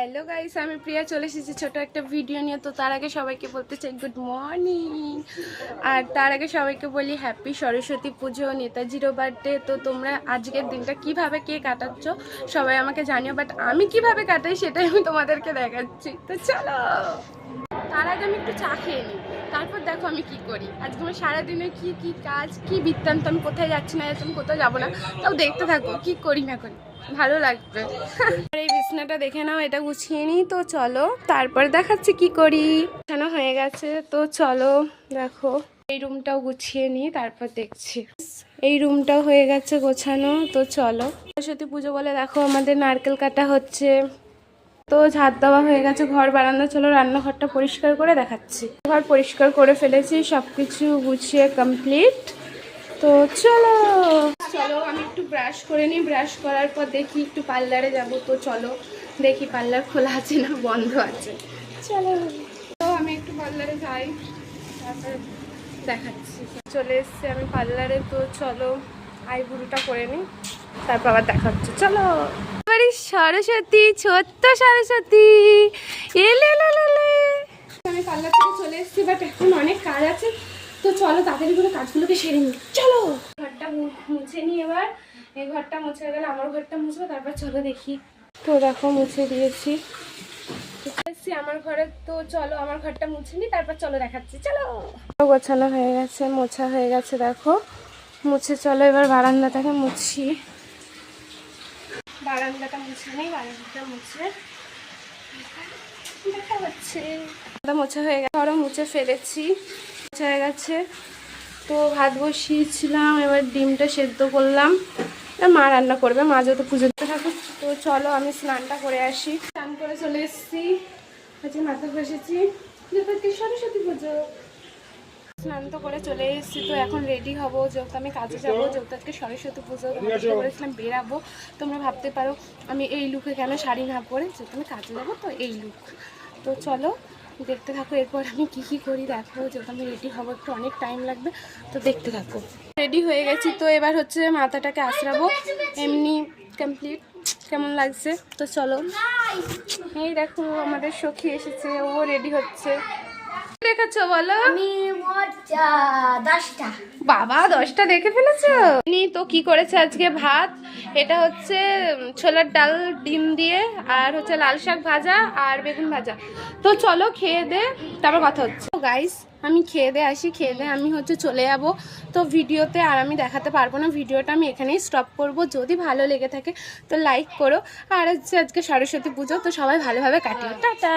Hello guys, আমি প্রিয়া চলে এসেছি ছোট একটা ভিডিও নিয়ে। তো তার আগে সবাইকে বলতে চাই গুড মর্নিং, আর তার আগে সবাইকে বলি হ্যাপি সরস্বতী পুজো, নেতাজিরও বার্থডে। তো তোমরা আজকের দিনটা কিভাবে কে কাটাচ্ছ সবাই আমাকে জানিও, বাট আমি কিভাবে কাটাই সেটাই আমি তোমাদেরকে দেখাচ্ছি। তো চলো, তার আগে আমি একটু চা খেয়ে নিই, তারপর দেখো আমি কি করি। আজকে আমার সারাদিনে কি কি কাজ, কি বৃত্তান্ত, আমি কোথায় যাচ্ছি না যাচ্ছি, আমি কোথাও যাবো না, তাও দেখতে থাকো কি করি না করি, ভালো লাগবে। আর এই বিছনাটা দেখে নাও, এটা গুছিয়ে নিই। তো চলো তারপর দেখাচ্ছি কি করি। গোছানো হয়ে গেছে, তো চলো দেখো এই রুমটাও গুছিয়ে নিই, তারপর দেখছি। এই রুমটাও হয়ে গেছে গোছানো। তো চলো, সরস্বতী পুজো বলে দেখো আমাদের নারকেল কাটা হচ্ছে। তো ঝাড় দেওয়া হয়ে গেছে ঘর বারান্দা। চলো রান্নাঘরটা পরিষ্কার করে দেখাচ্ছি। ঘর পরিষ্কার করে ফেলেছি, সব কিছু গুছিয়ে কমপ্লিট। তো চলো চলো আমি একটু ব্রাশ করে নিই, ব্রাশ করার পর দেখি একটু পার্লারে যাব। তো চলো দেখি পার্লার খোলা আছে না বন্ধ আছে। চলো, তো আমি একটু পার্লারে যাই, তারপর দেখাচ্ছি। চলে এসছি আমি পার্লারে। তো চলো আইব্রোটা করে নিই, তারপর আবার দেখাচ্ছি। চলো, এবারে সরস্বতী, ছোট্ট সরস্বতী এলে। আমি পার্লার থেকে চলে এসেছি, বাট এখন অনেক কাজ আছে। তো চলো তাড়াতাড়ি করে কাজগুলোকে সেরে নিই। চলো ঘরটা মুছে নিই এবার। এই ঘরটা মুছে গেলে আমার ঘরটা মুছবো, তারপর চলো দেখি। তো দেখো মুছে দিয়েছি আমার ঘরে। তো চলো আমার ঘরটা মুছে নিই, তারপর চলো দেখাচ্ছি। চলো, গোছানো হয়ে গেছে, মোছা হয়ে গেছে দেখো মুছে। চলো এবার বারান্দাটাকে মুছি। বারান্দাটা মুছে নেই, বারান্দাটা মুছে দেখা যাচ্ছে। মোছা হয়ে গেছে, আরও মুছে ফেলেছি, মোছা হয়ে গেছে। তো ভাত বসিয়েছিলাম, এবার ডিমটা সেদ্ধ করলাম। মা রান্না করবে, মা যত পুজো দিতে থাকুক। তো চলো আমি স্নানটা করে আসি। স্নান করে চলে এসেছি, আজকে মাথা ঘষেছি, যেহেতু সরস্বতী পুজো। স্নান তো করে চলে এসেছি। তো এখন রেডি হবো, যেহেতু আমি কাজে যাবো, যেহেতু আজকে সরস্বতী পুজো। তোমাকে বলেছিলাম বেরাবো। তোমরা ভাবতে পারো আমি এই লুকে কেন শাড়ি না পরে, যেহেতু আমি কাজে যাবো তো এই লুক। তো চলো দেখতে থাকো এরপর আমি কি কি করি দেখো। যেহেতু আমি রেডি হবো, একটু অনেক টাইম লাগবে, তো দেখতে থাকো। রেডি হয়ে গেছি, তো এবার হচ্ছে মাথাটাকে আঁচড়াবো। এমনি কমপ্লিট। কেমন লাগছে? তো চলো। এই দেখো আমাদের সখী এসেছে, ও রেডি হচ্ছে। দেখাচ্ছ বলো? বাবা 10টা দেখে ফেলেছো। তো কি করেছে আজকে? ভাত, এটা হচ্ছে ছোলার ডাল ডিম দিয়ে, আর হচ্ছে লাল শাক ভাজা আর বেগুন ভাজা। তো চলো খেয়ে দে, তারপর কথা হচ্ছে। গাইস আমি খেয়ে দে আসি, খেয়ে দে আমি হচ্ছে চলে যাবো। তো ভিডিওতে আর আমি দেখাতে পারবো না, ভিডিওটা আমি এখানেই স্টপ করব। যদি ভালো লেগে থাকে তো লাইক করো। আর হচ্ছে আজকে সরস্বতী পুজো, তো সবাই ভালোভাবে কাটিও। টাটা।